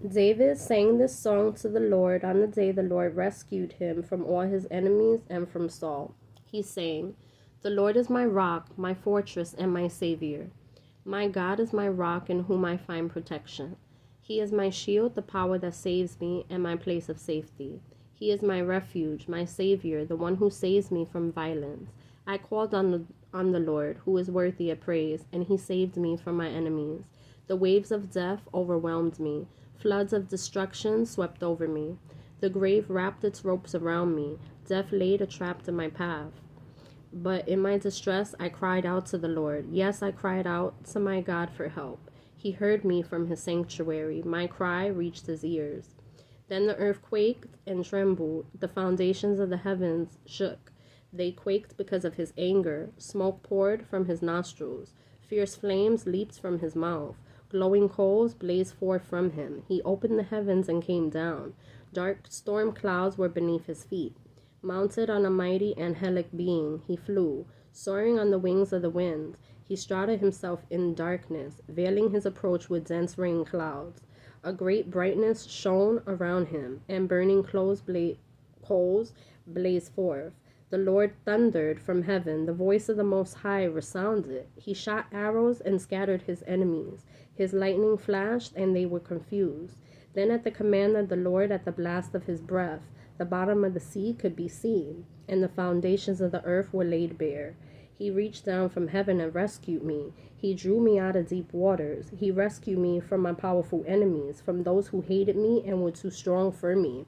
David sang this song to the Lord on the day the Lord rescued him from all his enemies and from Saul. He sang, "The Lord is my rock, my fortress, and my Savior. My God is my rock in whom I find protection. He is my shield, the power that saves me, and my place of safety. He is my refuge, my Savior, the one who saves me from violence. I called on the Lord, who is worthy of praise, and he saved me from my enemies. The waves of death overwhelmed me. Floods of destruction swept over me. The grave wrapped its ropes around me. Death laid a trap in my path. But in my distress, I cried out to the Lord. Yes, I cried out to my God for help. He heard me from his sanctuary. My cry reached his ears. Then the earth quaked and trembled. The foundations of the heavens shook. They quaked because of his anger. Smoke poured from his nostrils. Fierce flames leaped from his mouth. Glowing coals blazed forth from him. He opened the heavens and came down. Dark storm clouds were beneath his feet. Mounted on a mighty angelic being, he flew, soaring on the wings of the wind. He shrouded himself in darkness, veiling his approach with dense rain clouds. A great brightness shone around him, and burning coals blazed forth. The Lord thundered from heaven. The voice of the Most High resounded. He shot arrows and scattered his enemies. His lightning flashed, and they were confused. Then at the command of the Lord, at the blast of his breath, the bottom of the sea could be seen, and the foundations of the earth were laid bare. He reached down from heaven and rescued me. He drew me out of deep waters. He rescued me from my powerful enemies, from those who hated me and were too strong for me.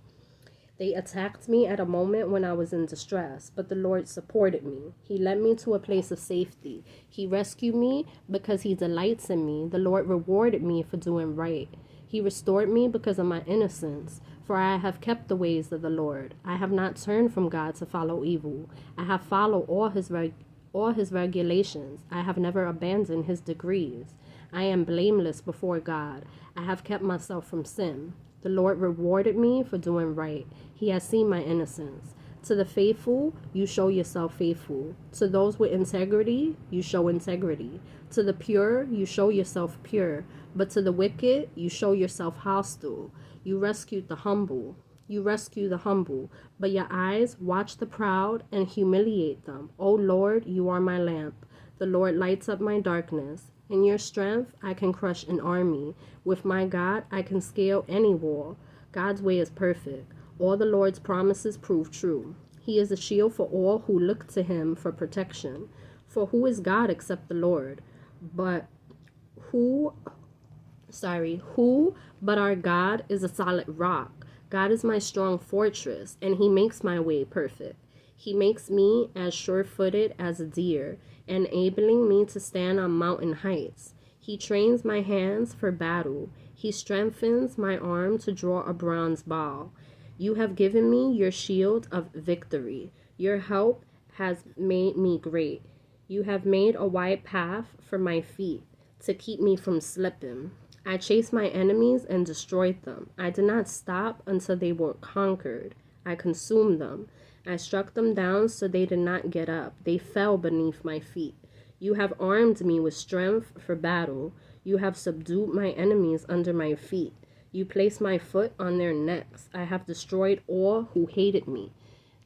They attacked me at a moment when I was in distress, but the Lord supported me. He led me to a place of safety. He rescued me because he delights in me. The Lord rewarded me for doing right. He restored me because of my innocence, for I have kept the ways of the Lord. I have not turned from God to follow evil. I have followed all his regulations. I have never abandoned his decrees. I am blameless before God. I have kept myself from sin. The Lord rewarded me for doing right. He has seen my innocence. To the faithful, you show yourself faithful. To those with integrity, you show integrity. To the pure, you show yourself pure. But to the wicked, you show yourself hostile. You rescue the humble, but your eyes watch the proud and humiliate them. O Lord, you are my lamp. The Lord lights up my darkness. In your strength, I can crush an army. With my God, I can scale any wall. God's way is perfect. All the Lord's promises prove true. He is a shield for all who look to him for protection. For who is God except the Lord? But who but our God is a solid rock. God is my strong fortress, and he makes my way perfect. He makes me as sure-footed as a deer, enabling me to stand on mountain heights. He trains my hands for battle. He strengthens my arm to draw a bronze bow. You have given me your shield of victory. Your help has made me great. You have made a wide path for my feet to keep me from slipping. I chased my enemies and destroyed them. I did not stop until they were conquered. I consumed them. I struck them down so they did not get up. They fell beneath my feet. You have armed me with strength for battle. You have subdued my enemies under my feet. You placed my foot on their necks. I have destroyed all who hated me.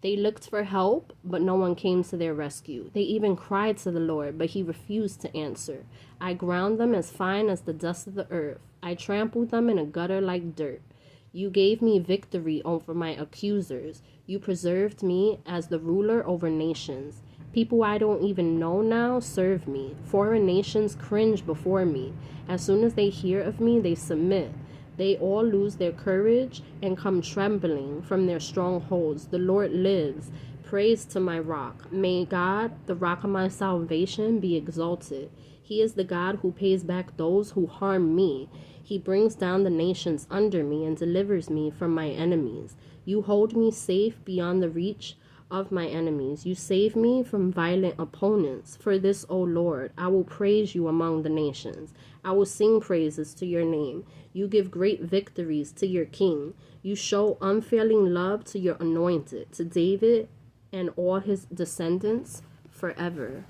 They looked for help, but no one came to their rescue. They even cried to the Lord, but he refused to answer. I ground them as fine as the dust of the earth. I trampled them in a gutter like dirt. You gave me victory over my accusers. You preserved me as the ruler over nations. People I don't even know now serve me. Foreign nations cringe before me. As soon as they hear of me, they submit. They all lose their courage and come trembling from their strongholds. The Lord lives. Praise to my rock. May God, the rock of my salvation, be exalted. He is the God who pays back those who harm me. He brings down the nations under me and delivers me from my enemies. You hold me safe beyond the reach of my enemies. You save me from violent opponents. For this, O Lord, I will praise you among the nations. I will sing praises to your name. You give great victories to your king. You show unfailing love to your anointed, to David and all his descendants forever.